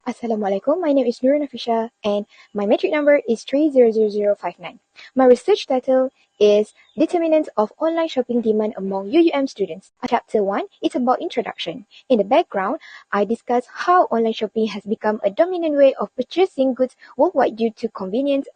Assalamualaikum, my name is Nurul nafisha and my metric number is 300059. My research title is Determinants of Online Shopping Demand Among UUM Students. Chapter 1 is about introduction. In the background, I discuss how online shopping has become a dominant way of purchasing goods worldwide due to convenience,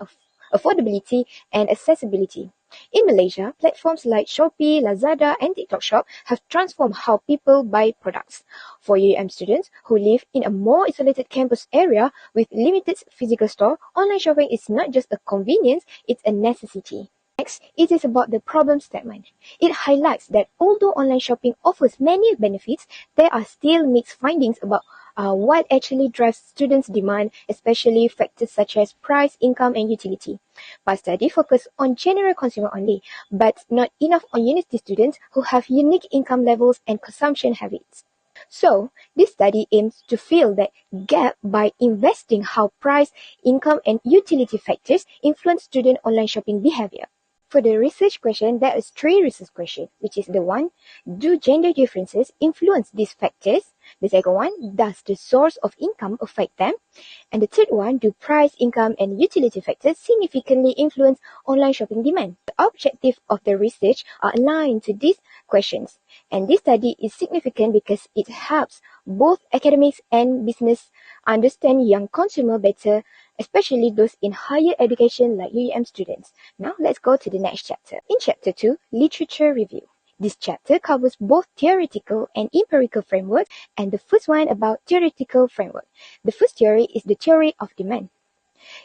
affordability, and accessibility. In Malaysia, platforms like Shopee, Lazada, and TikTok Shop have transformed how people buy products. For UUM students who live in a more isolated campus area with limited physical store, online shopping is not just a convenience, it's a necessity. Next, it is about the problem statement. It highlights that although online shopping offers many benefits, there are still mixed findings about what actually drives students' demand, especially factors such as price, income, and utility. Past study focused on general consumer only, but not enough on university students who have unique income levels and consumption habits. So, this study aims to fill that gap by investigating how price, income, and utility factors influence student online shopping behavior. For the research question, there is 3 research questions, which is the one, do gender differences influence these factors? The second one, does the source of income affect them? And the third one, do price, income, and utility factors significantly influence online shopping demand? The objectives of the research are aligned to these questions. And this study is significant because it helps both academics and business understand young consumer better, especially those in higher education like UUM students. Now let's go to the next chapter. In chapter 2, literature review. This chapter covers both theoretical and empirical frameworks, and the first one about theoretical framework. The first theory is the theory of demand.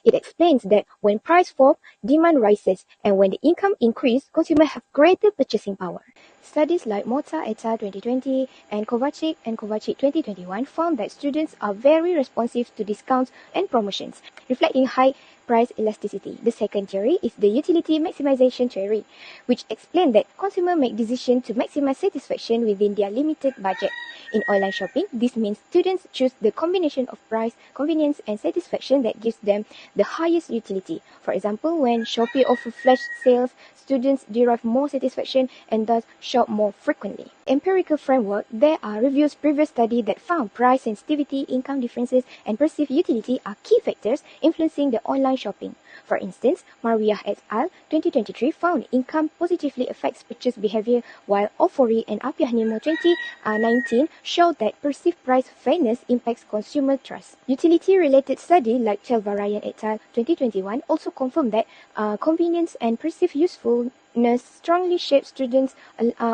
It explains that when price falls, demand rises, and when the income increases, consumers have greater purchasing power. Studies like Mota et al. 2020 and Kovacic 2021 found that students are very responsive to discounts and promotions, reflecting high price elasticity. The second theory is the utility maximization theory, which explains that consumers make decisions to maximize satisfaction within their limited budget. In online shopping, this means students choose the combination of price, convenience, and satisfaction that gives them the highest utility. For example, when Shopee offers flash sales, students derive more satisfaction and thus shop more frequently. Empirical framework, there are reviews previous studies that found price sensitivity, income differences, and perceived utility are key factors influencing the online shopping. For instance, Maria et al. 2023 found income positively affects purchase behavior, while Ofori and Apiahnimo 2019 showed that perceived price fairness impacts consumer trust. Utility-related study like Chelvarayan et al. 2021 also confirmed that convenience and perceived usefulness strongly shape students'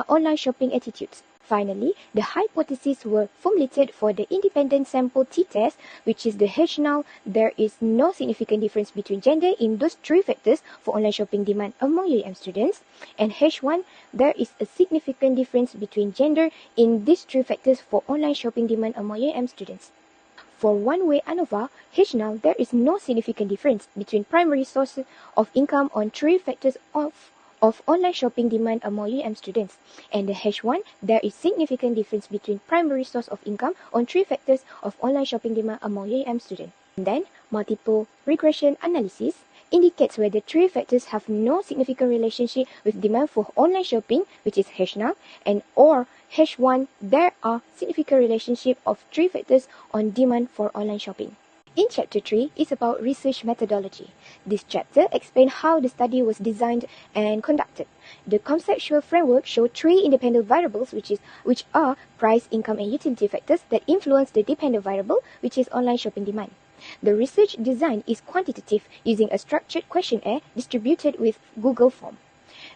online shopping attitudes. Finally, the hypotheses were formulated for the independent sample t-test, which is the H0. There is no significant difference between gender in those 3 factors for online shopping demand among UUM students. And H1, there is a significant difference between gender in these 3 factors for online shopping demand among UUM students. For one-way ANOVA, H0, there is no significant difference between primary sources of income on 3 factors of online shopping demand among UUM students. And the H1, there is significant difference between primary source of income on 3 factors of online shopping demand among UUM students. And then, multiple regression analysis indicates whether 3 factors have no significant relationship with demand for online shopping, which is H0, and or H1, there are significant relationship of 3 factors on demand for online shopping. In Chapter 3 is about research methodology. This chapter explains how the study was designed and conducted. The conceptual framework shows 3 independent variables which are price, income, and utility factors that influence the dependent variable, which is online shopping demand. The research design is quantitative using a structured questionnaire distributed with Google Form.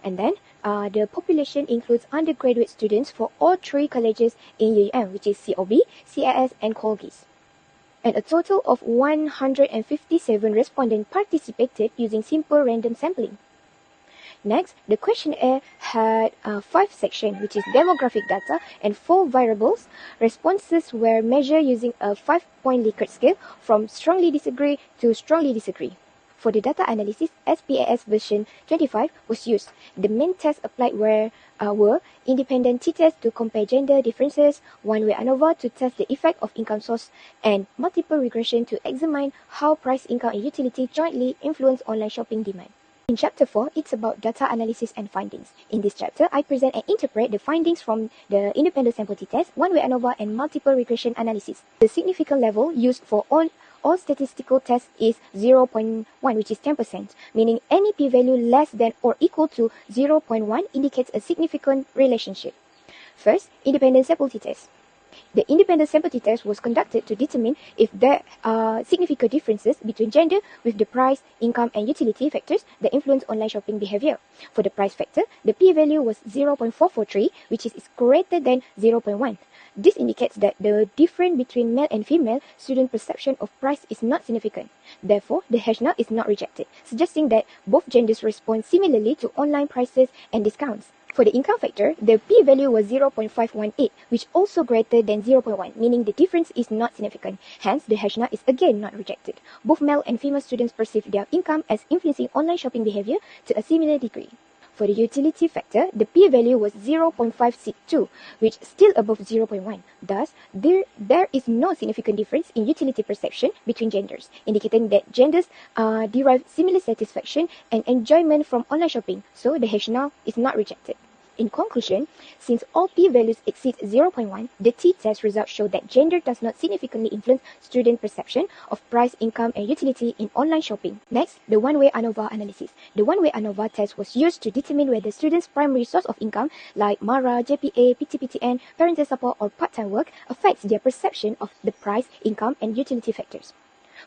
And then the population includes undergraduate students for all 3 colleges in UUM, which is COB, CIS, and Colgate. And a total of 157 respondents participated using simple random sampling. Next, the questionnaire had 5 sections, which is demographic data, and 4 variables. Responses were measured using a 5-point Likert scale from strongly disagree to strongly disagree. For the data analysis, SPAS version 25 was used. The main tests applied were independent t-tests to compare gender differences, one-way ANOVA to test the effect of income source, and multiple regression to examine how price, income, and utility jointly influence online shopping demand. In Chapter 4, it's about data analysis and findings. In this chapter, I present and interpret the findings from the independent sample t-test, one-way ANOVA, and multiple regression analysis. The significant level used for all statistical tests is 0.1, which is 10%, meaning any p-value less than or equal to 0.1 indicates a significant relationship. First, independent sample t-test. The independent sample t-test was conducted to determine if there are significant differences between gender with the price, income, and utility factors that influence online shopping behavior. For the price factor, the p-value was 0.443, which is greater than 0.1. This indicates that the difference between male and female student perception of price is not significant. Therefore, the hash null is not rejected, suggesting that both genders respond similarly to online prices and discounts. For the income factor, the p-value was 0.518, which also greater than 0.1, meaning the difference is not significant. Hence, the hash null is again not rejected. Both male and female students perceive their income as influencing online shopping behavior to a similar degree. For the utility factor, the p-value was 0.562, which is still above 0.1. Thus, there is no significant difference in utility perception between genders, indicating that genders derive similar satisfaction and enjoyment from online shopping, so the hash null is not rejected. In conclusion, since all p-values exceed 0.1, the t-test results show that gender does not significantly influence student perception of price, income, and utility in online shopping. Next, the one-way ANOVA analysis. The one-way ANOVA test was used to determine whether students' primary source of income, like MARA, JPA, PTPTN, parental support, or part-time work, affects their perception of the price, income, and utility factors.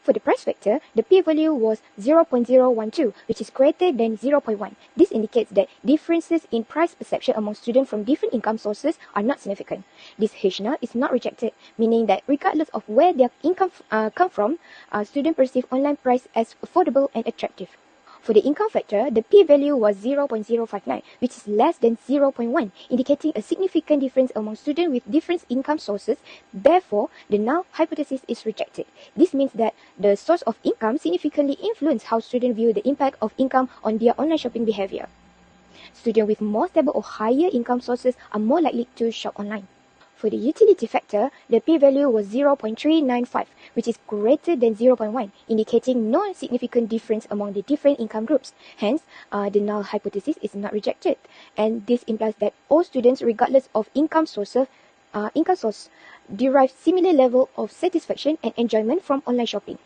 For the price factor, the p-value was 0.012, which is greater than 0.1. This indicates that differences in price perception among students from different income sources are not significant. This hash null is not rejected, meaning that regardless of where their income come from, students perceive online price as affordable and attractive. For the income factor, the p-value was 0.059, which is less than 0.1, indicating a significant difference among students with different income sources. Therefore, the null hypothesis is rejected. This means that the source of income significantly influences how students view the impact of income on their online shopping behavior. Students with more stable or higher income sources are more likely to shop online. For the utility factor, the p-value was 0.395, which is greater than 0.1, indicating no significant difference among the different income groups. Hence, the null hypothesis is not rejected, and this implies that all students, regardless of income source, derive similar level of satisfaction and enjoyment from online shopping.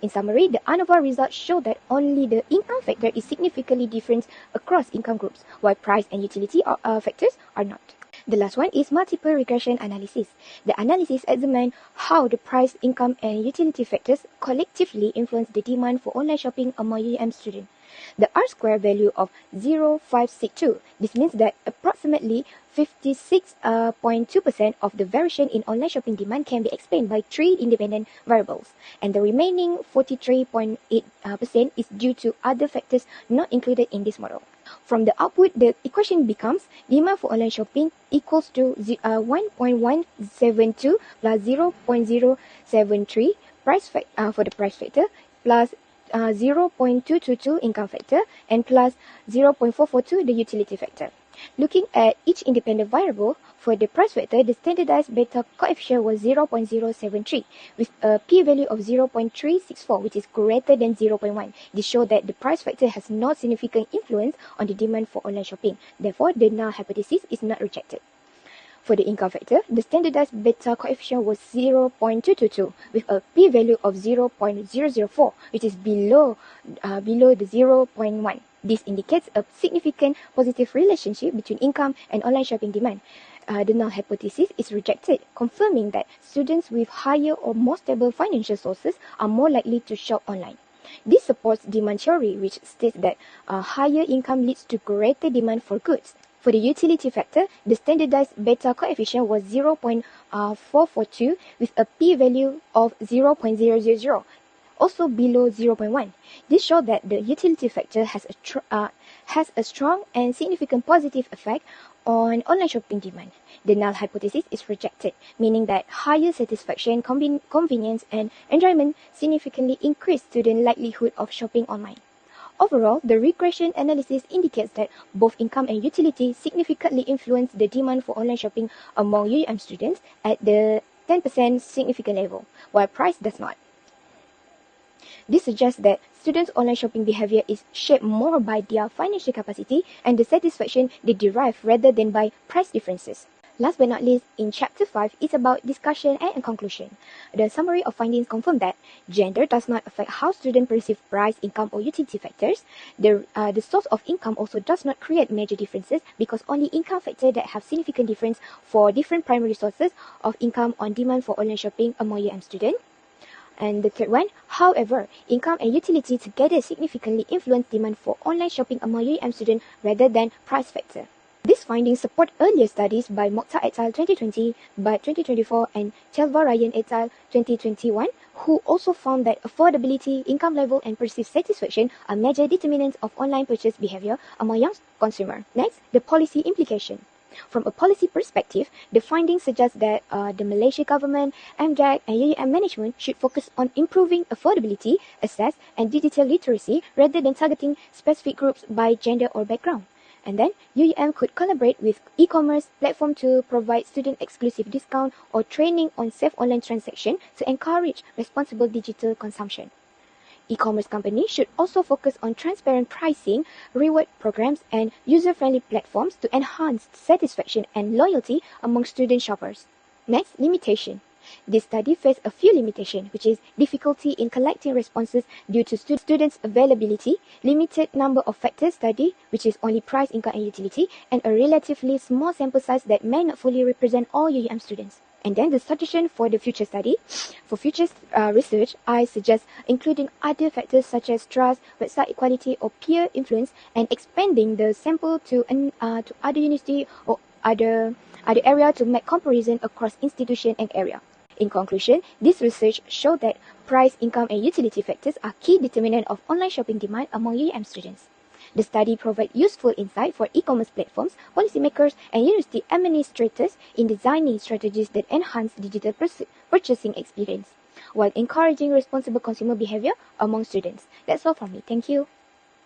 In summary, the ANOVA results show that only the income factor is significantly different across income groups, while price and utility factors are not. The last one is multiple regression analysis. The analysis examines how the price, income, and utility factors collectively influence the demand for online shopping among UUM students. The R-square value of 0.562. This means that approximately 56.2% of the variation in online shopping demand can be explained by 3 independent variables, and the remaining 43.8% is due to other factors not included in this model. From the output, the equation becomes demand for online shopping equals to 1.172 plus 0.073 for the price factor plus 0.222 income factor and plus 0.442 the utility factor. Looking at each independent variable, for the price factor, the standardized beta coefficient was 0.073 with a p-value of 0.364, which is greater than 0.1. This shows that the price factor has no significant influence on the demand for online shopping. Therefore, the null hypothesis is not rejected. For the income factor, the standardized beta coefficient was 0.222 with a p-value of 0.004, which is below the 0.1. This indicates a significant positive relationship between income and online shopping demand. The null hypothesis is rejected, confirming that students with higher or more stable financial sources are more likely to shop online. This supports demand theory, which states that higher income leads to greater demand for goods. For the utility factor, the standardized beta coefficient was 0.442 with a p-value of 0.000, also below 0.1. This shows that the utility factor has a strong and significant positive effect on online shopping demand. The null hypothesis is rejected, meaning that higher satisfaction, convenience, and enjoyment significantly increase student likelihood of shopping online. Overall, the regression analysis indicates that both income and utility significantly influence the demand for online shopping among UUM students at the 10% significant level, while price does not. This suggests that students' online shopping behavior is shaped more by their financial capacity and the satisfaction they derive rather than by price differences. Last but not least, in Chapter 5, it's about discussion and conclusion. The summary of findings confirm that gender does not affect how students perceive price, income, or utility factors. The source of income also does not create major differences because only income factors that have significant difference for different primary sources of income on demand for online shopping among UUM students. And the third one, however, income and utility together significantly influence demand for online shopping among UUM students rather than price factor. These findings support earlier studies by Mokhtar et al. 2020, Butt 2024, and Chelva-Ryan et al. 2021, who also found that affordability, income level, and perceived satisfaction are major determinants of online purchase behavior among young consumers. Next, the policy implication. From a policy perspective, the findings suggest that the Malaysia government, MDAC, and UUM management should focus on improving affordability, access, and digital literacy rather than targeting specific groups by gender or background. And then, UUM could collaborate with e-commerce platform to provide student-exclusive discount or training on safe online transaction to encourage responsible digital consumption. E-commerce companies should also focus on transparent pricing, reward programs, and user-friendly platforms to enhance satisfaction and loyalty among student shoppers. Next, limitation. This study faced a few limitations, which is difficulty in collecting responses due to students' availability, limited number of factors studied, which is only price, income, and utility, and a relatively small sample size that may not fully represent all UUM students. And then the suggestion for the future study. For future research, I suggest including other factors such as trust, website equality, or peer influence, and expanding the sample to other university or other area to make comparison across institution and area. In conclusion, this research showed that price, income, and utility factors are key determinants of online shopping demand among UUM students. The study provides useful insight for e-commerce platforms, policymakers, and university administrators in designing strategies that enhance digital purchasing experience, while encouraging responsible consumer behavior among students. That's all from me. Thank you.